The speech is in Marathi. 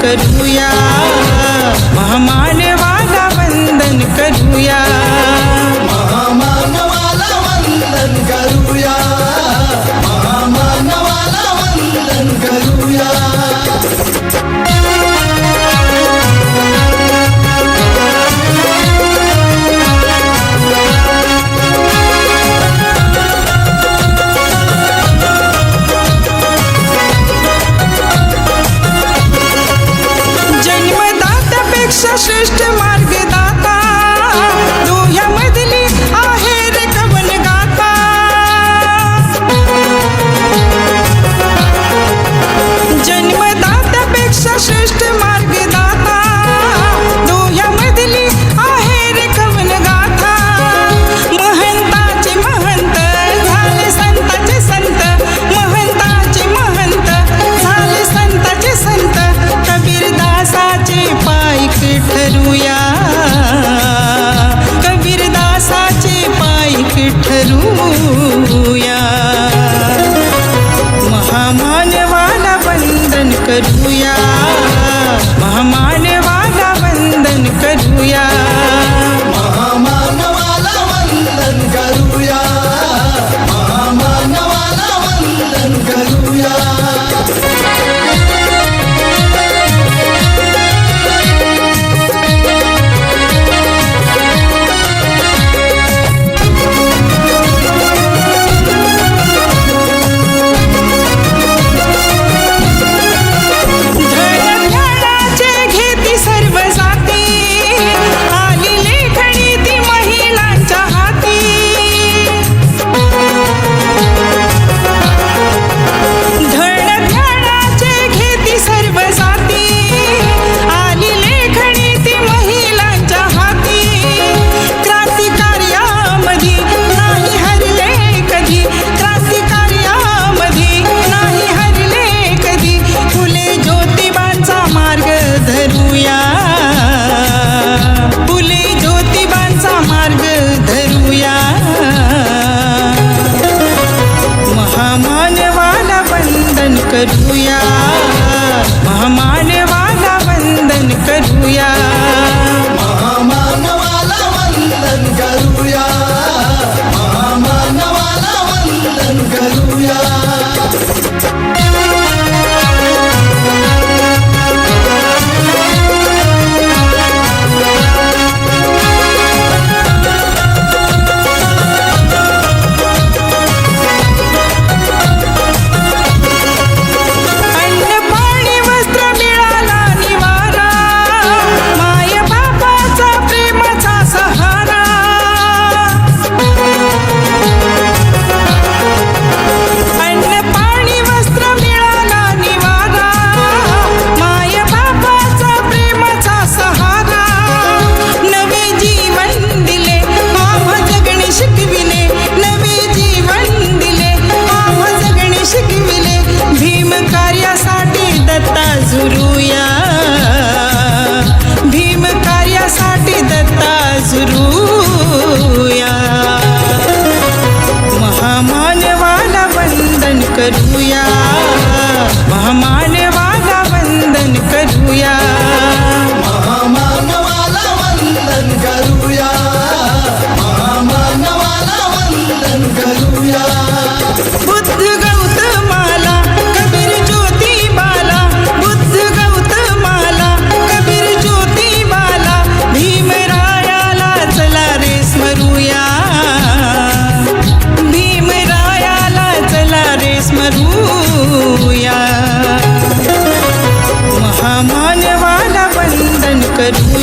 करूया, महामानवाला वंदन करूया, महामानवाला वंदन करूया, महामानवाला वंदन करूया. श्रेष्ठ मार्गदाता, डोह्यामधली आहे रे कवन गाथा. जन्मदात्यापेक्षा श्रेष्ठ मार्गदाता, डोह्यामधली आहे रे कवन गाथा. महंताचे महंत झाले संताचे संत, महंताचे महंत झाले संताचे संत. कबीरदासाचे पाईक ठरूया, कबीरदासाचे पाईक ठरूया, महामानवाला वंदन करूया, महामानवाला वंदन करूया, महामानवाला वंदन करूया, महामानवाला वंदन करूया. करूया, महामानवाला वंदन करूया, महामानवाला वंदन करूया, महामानवाला वंदन करूया. झुरूया, भीम कार्यासाठी दत्ता झुरूया, महामानवाला वंदन करूया, महामानवाला वंदन करूया, महामानवाला वंदन करूया, महामानवाला वंदन करूया. बुद्ध गौतमाला कबीर ज्योतिबाला, बुद्ध गौतमाला कबीर ज्योतिबाला, भीमरायाला चला रे स्मरूया, भीमरायाला चला रे स्मरूया, महामानवाला वंदन करूया.